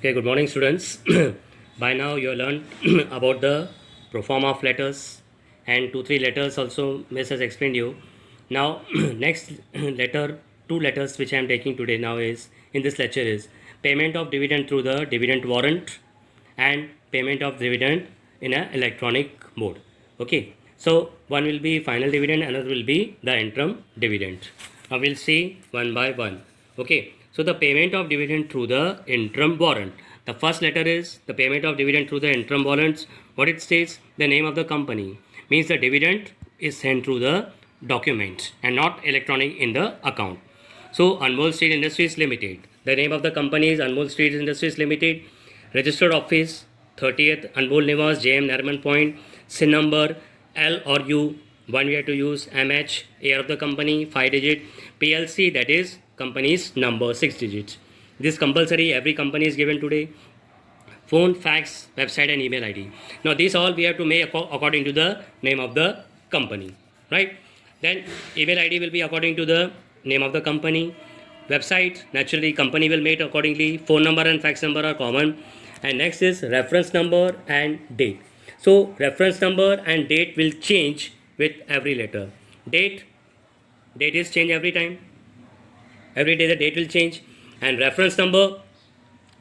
Okay, good morning, students. By now, you have learned about the proform of letters and 2-3 letters also Miss has explained you. Now, next letter, 2 letters which I am taking today now is in this lecture is payment of dividend through the dividend warrant and payment of dividend in an electronic mode. Okay, so one will be final dividend, another will be the interim dividend. Now we'll see one by one. Okay, so the payment of dividend through the interim warrant. The first letter is the payment of dividend through the interim warrants. What it states, the name of the company means the dividend is sent through the document and not electronic in the account. So Anmol Street Industries Limited. The name of the company is Anmol Street Industries Limited. Registered office 30th Anmol Niwas, JM Nariman Point. SIN number L or U. One we have to use MH, year of the company 5 digit. PLC, that is company's number 6 digits. This compulsory, every company is given today. Phone, fax, website and email ID. Now these all we have to make according to the name of the company, right? Then email ID will be according to the name of the company. Website, naturally company will make accordingly. Phone number and fax number are common. And next is reference number and date. So reference number and date will change with every letter. Date is change every time. Every day the date will change, and reference number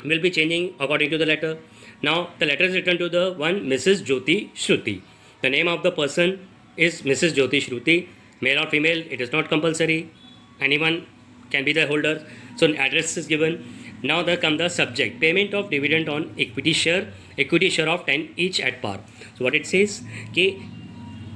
will be changing according to the letter. Now the letter is written to the one Mrs. Jyoti Shruti. The name of the person is Mrs. Jyoti Shruti. Male or female, it is not compulsory. Anyone can be the holder. So address is given. Now there comes the subject, payment of dividend on equity share of 10 each at par. So what it says, okay,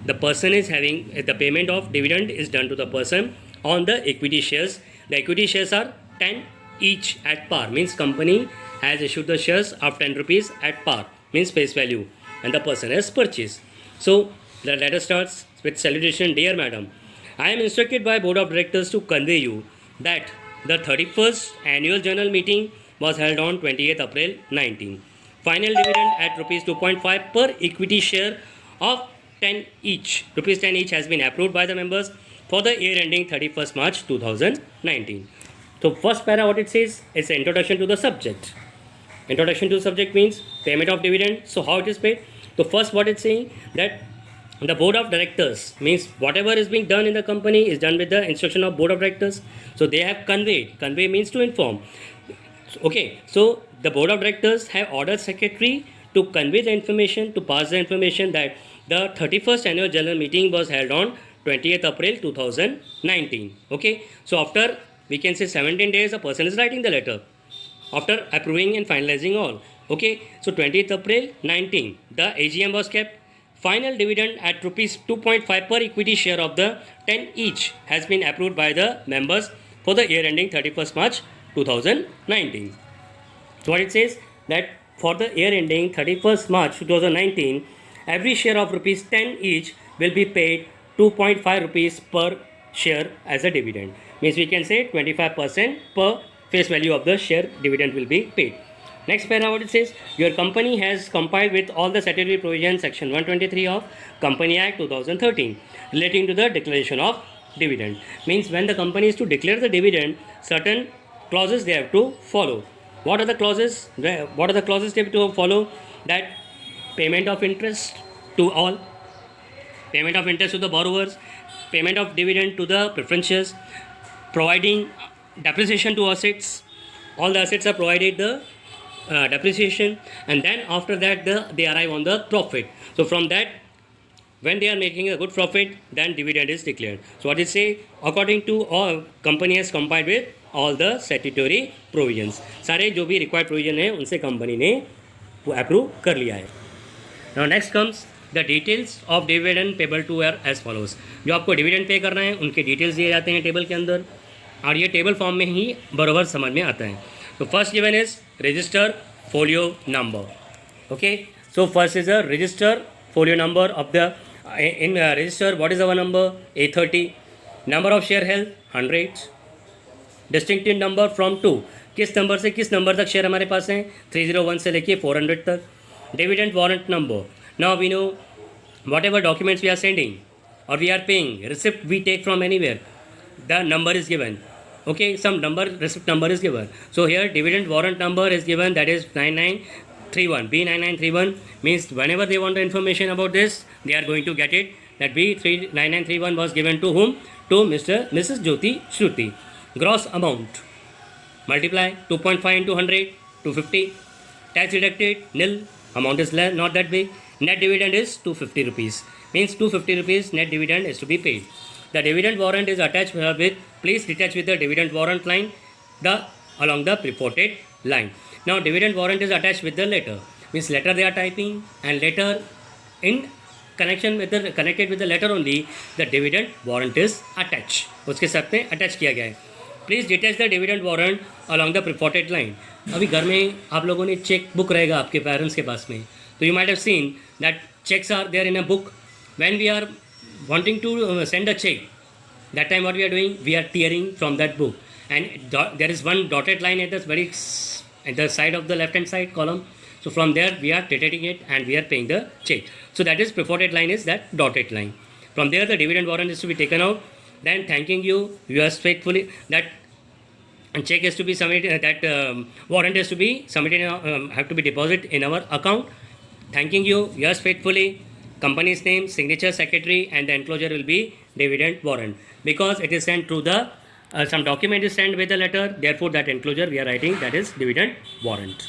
the person is having the payment of dividend is done to the person on the equity shares. The equity shares are 10 each at par, means company has issued the shares of 10 rupees at par, means face value, and the person has purchased. So the letter starts with salutation. Dear madam, I am instructed by board of directors to convey you that the 31st annual general meeting was held on 28th April 19. Final dividend at rupees 2.5 per equity share of 10 each. Rupees 10 each has been approved by the members for the year ending 31st March 2019. So first para what it says, it's an introduction to the subject. Introduction to the subject means payment of dividend. So how it is paid? So first what it's saying, that the board of directors means whatever is being done in the company is done with the instruction of board of directors. So they have conveyed. Convey means to inform. Okay, so the board of directors have ordered secretary to convey the information, to pass the information that the 31st annual general meeting was held on 20th April 2019. Okay, so after we can say 17 days a person is writing the letter after approving and finalizing all. Okay, so 20th April 19 the AGM was kept. Final dividend at rupees 2.5 per equity share of the 10 each has been approved by the members for the year ending 31st March 2019. So what it says, that for the year ending 31st March 2019, every share of rupees 10 each will be paid 2.5 rupees per share as a dividend. Means we can say 25% per face value of the share dividend will be paid. Next paragraph what it says, your company has complied with all the statutory provisions section 123 of Company Act 2013 relating to the declaration of dividend. Means when the company is to declare the dividend, certain clauses they have to follow. What are the clauses? What are the clauses they have to follow? That payment of interest to all, payment of interest to the borrowers, payment of dividend to the preferences, providing depreciation to assets. All the assets are provided the depreciation, and then after that they arrive on the profit. So from that, when they are making a good profit, then dividend is declared. So what it say, according to all company has complied with all the statutory provisions. सारे जो भी required provision है उनसे company ने approve कर लिया है. Now next comes the details of dividend payable to are as follows. जो आपको dividend पे करना है उनके details दिए जाते हैं टेबल के अंदर, और ये टेबल फॉर्म में ही बराबर समझ में आता है. So first given is register folio number. Okay, so first is a register folio number of the in register. What is our number? A30. Number of share held 100. Distinctive number from 2. किस number से किस number तक share हमारे पास हैं? 301 से लेके 400 तक. Dividend warrant number. Now we know whatever documents we are sending or we are paying, receipt we take from anywhere, the number is given. Okay, some number, receipt number is given. So here dividend warrant number is given, that is 9931. B9931 means whenever they want the information about this, they are going to get it. That B9931 was given to whom? To Mrs. Jyoti Shruti. Gross amount. Multiply 2.5 into 100, 250. Tax deducted, nil. Amount is not that big. Net dividend is 250 rupees. Means 250 rupees net dividend is to be paid. The dividend warrant is attached with, please detach with the dividend warrant line along the purported line. Now dividend warrant is attached with the letter. Means letter they are typing, and letter in connected with the letter only, the dividend warrant is attached. उसके साथ में attach किया गया है. Please detach the dividend warrant along the purported line. अभी घर में आप लोगों ने चेक बुक रहेगा आपके पेरेंट्स के पास में, तो you might have seen that checks are there in a book. When we are wanting to send a check, that time what we are doing, we are tearing from that book, and there is one dotted line at the side of the left hand side column. So from there we are deleting it and we are paying the check. So that is purported line is that dotted line. From there the dividend warrant is to be taken out. Then thanking you, yours faithfully, that check is to be submitted, that warrant is to be submitted, have to be deposited in our account. Thanking you, yours faithfully, company's name, signature, secretary, and the enclosure will be dividend warrant, because it is sent through the some document is sent with the letter, therefore that enclosure we are writing, that is dividend warrant.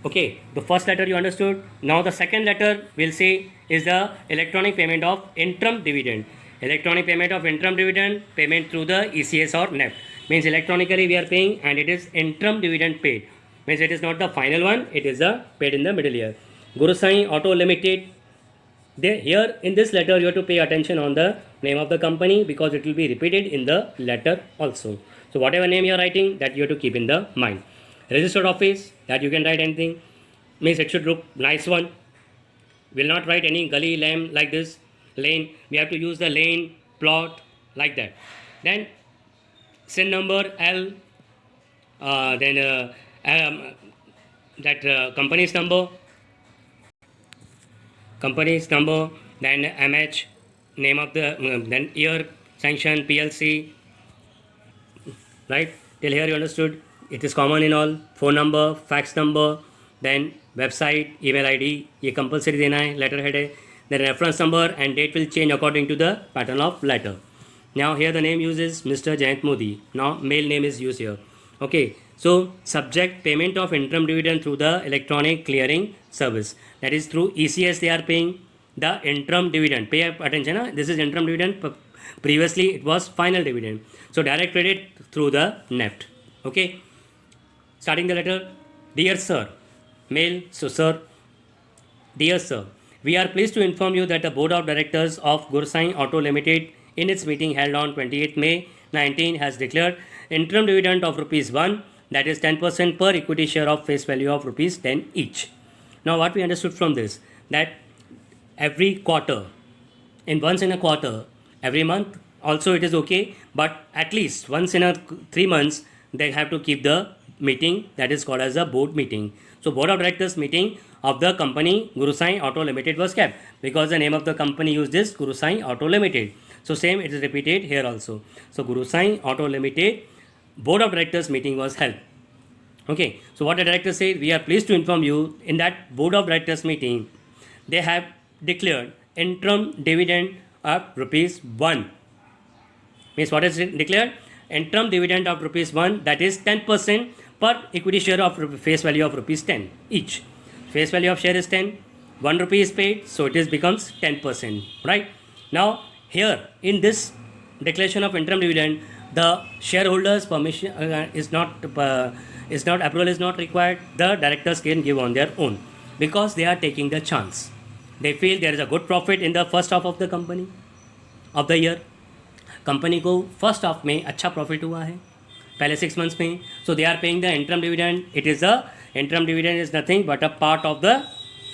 Okay, the first letter you understood. Now the second letter we'll say is the electronic payment of interim dividend. Electronic payment of interim dividend, payment through the ECS or NEFT. Means electronically we are paying, and it is interim dividend paid. Means it is not the final one, it is the paid in the middle year. Guru Sai Auto Limited. Here in this letter you have to pay attention on the name of the company, because it will be repeated in the letter also. So whatever name you are writing, that you have to keep in the mind. Registered office, that you can write anything. Means it should look nice one. Will not write any gully, lane like this. Lane, we have to use the lane, plot, like that. Then SIN number L, company's number, then MH, name of the, then year, sanction, PLC, right? Till here you understood. It is common in all. Phone number, fax number, then website, email ID, ये compulsory देना है, letter head है. The reference number and date will change according to the pattern of letter. Now here the name uses Mr. Jayant Modi. Now mail name is used here. Okay, so subject payment of interim dividend through the electronic clearing service. That is through ECS they are paying the interim dividend. Pay attention, huh? This is interim dividend. Previously it was final dividend. So direct credit through the NEFT. Okay. Starting the letter, dear sir, mail, so sir, dear sir, we are pleased to inform you that the Board of Directors of Gursai Auto Limited in its meeting held on 28 May 19 has declared interim dividend of rupees 1, that is 10% per equity share of face value of rupees 10 each. Now what we understood from this, that every quarter, once in a quarter, every month also it is okay, but at least once in a 3 months they have to keep the meeting, that is called as a board meeting. So board of directors meeting of the company Gurusai Auto Limited was kept, because the name of the company used is Gurusai Auto Limited. So same it is repeated here also. So Gurusai Auto Limited board of directors meeting was held. Okay, so what the director said, we are pleased to inform you in that board of directors meeting they have declared interim dividend of rupees 1. Means what is declared? Interim dividend of rupees 1, that is 10% per equity share of face value of rupees 10 each. Face value of share is 10, 1 rupee is paid, so it becomes 10%, right? Now here in this declaration of interim dividend, the shareholders permission approval is not required. The directors can give on their own, because they are taking the chance. They feel there is a good profit in the first half of the company of the year. Company को first half में अच्छा profit हुआ है पहले 6 months में, so they are paying the interim dividend. It is the interim dividend is nothing but a part of the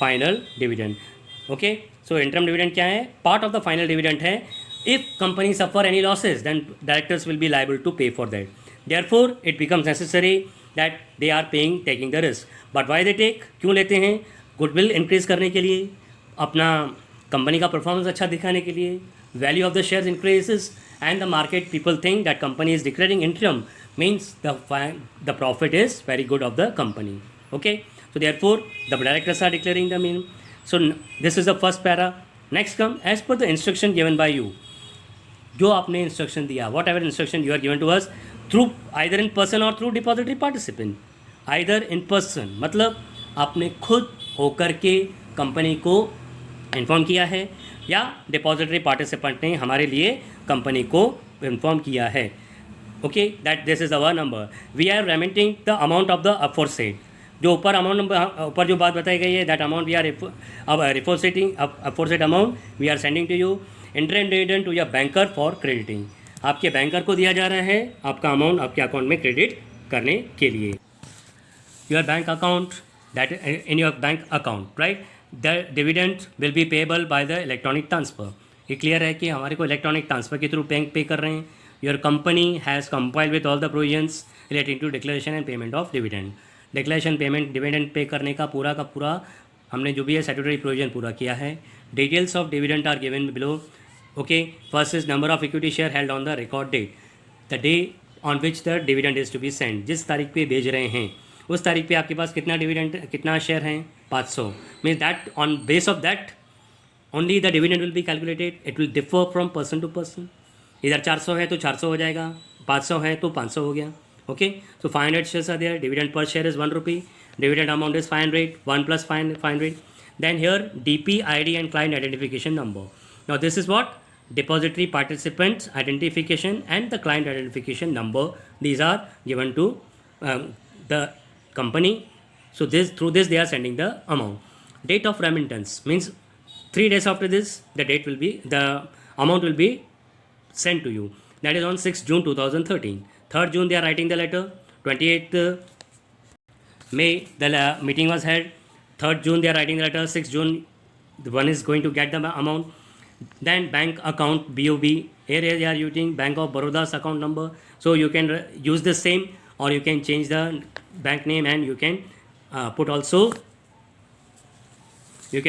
final dividend. Okay, so interim dividend क्या है? Part of the final dividend है. If company suffer any losses then directors will be liable to pay for that. Therefore it becomes necessary that they are paying taking the risk. But why they take, क्यों लेते हैं? Goodwill increase करने के लिए, अपना company का performance अच्छा दिखाने के लिए, value of the shares increases, and the market people think that company is declaring interim means the profit is very good of the company. Okay, so therefore the directors are declaring the minimum. So this is the first para. Next come as per the instruction given by you. जो आपने instruction दिया, whatever instruction you are given to us through either in person और through depository participant. Either in person मतलब आपने खुद होकर के company को इन्फॉर्म किया है, या डिपॉजिटरी पार्टिसिपेंट ने हमारे लिए कंपनी को इन्फॉर्म किया है. Okay, that this is our number. We are remitting the amount of the aforesaid. जो ऊपर अमाउंट नंबर ऊपर जो बात बताई गई है, दैट अमाउंट वी आर रिफोर्सेटिंग aforesaid amount we are sending to you interest dividend to your banker for crediting. आपके बैंकर को दिया जा रहा है आपका अमाउंट आपके अकाउंट में क्रेडिट करने के लिए. Your bank account that in your bank account right, the dividend will be payable by the electronic transfer. ये क्लियर है कि हमारे को इलेक्ट्रॉनिक ट्रांसफ़र के थ्रू बैंक पे कर रहे हैं. Your company has compiled with all the provisions relating to declaration and payment of dividend. Declaration payment dividend पे करने का पूरा हमने जो भी है स्टैट्यूटरी प्रोविजन पूरा किया है. Details of dividend are given below. Okay, first is number of equity share held on the record date, the day on which the dividend is to be send. जिस तारीख पे भेज रहे हैं उस तारीख पे आपके पास कितना डिविडेंड कितना शेयर हैं 500. Means that on base of that only the dividend will be calculated. It will differ from person to person. इधर 400 है तो 400 हो जाएगा, 500 है तो 500 हो गया. Okay, so 500 shares are there. Dividend per share is 1 rupee. Dividend amount is 500. 1 plus 500. Then here DP ID and client identification number. Now this is what depository participants identification and the client identification number. These are given to the company. So through this they are sending the amount. Date of remittance means 3 days after this the amount will be sent to you. That is on 6 June 2013. 3rd June they are writing the letter. 28th May the meeting was held. 3rd June they are writing the letter. 6th June the one is going to get the amount. Then bank account BOB. Here they are using Bank of Baroda's account number. So you can use the same, or you can change the bank name, and you can put also the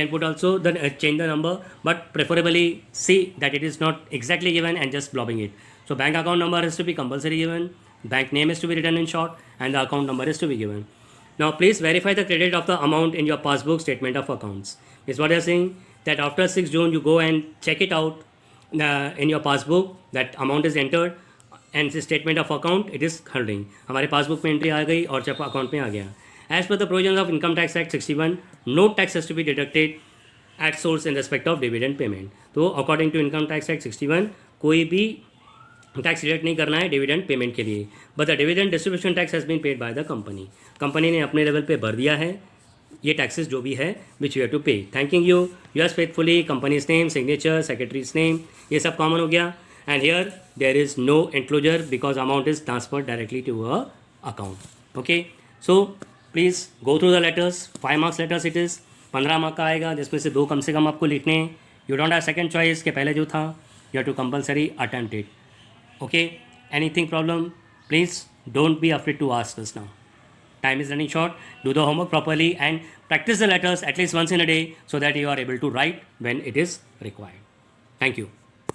change the number, but preferably see that it is not exactly given and just blobbing it. So bank account number is to be compulsory given, bank name is to be written in short, and the account number is to be given. Now please verify the credit of the amount in your passbook statement of accounts. Is what they are saying, that after 6 June you go and check it out in your passbook that amount is entered and the statement of account it is holding. हमारे passbook में entry आ गई और जब account में आ गया. As per the provisions of Income Tax Act 61, no tax has to be deducted at source in respect of dividend payment. तो according to Income Tax Act 61 कोई भी टैक्स डिडक्ट नहीं करना है डिविडेंड पेमेंट के लिए. But the dividend distribution tax has been paid by the company. Company ने अपने लेवल पे भर दिया है ये टैक्सेस जो भी है which you have to pay. Thanking you yours faithfully. Company's name, signature, secretary's name, ये सब कॉमन हो गया. And here there is no enclosure because amount is transferred directly to a account. Okay, so please go through the letters. 5 marks letters it is. 15 mark का आएगा जिसमें से 2 कम से कम आपको लिखने हैं. You don't have second choice के पहले जो था you have to compulsory attempt it. Okay, anything problem, please don't be afraid to ask us now. Time is running short. Do the homework properly and practice the letters at least once in a day so that you are able to write when it is required. Thank you.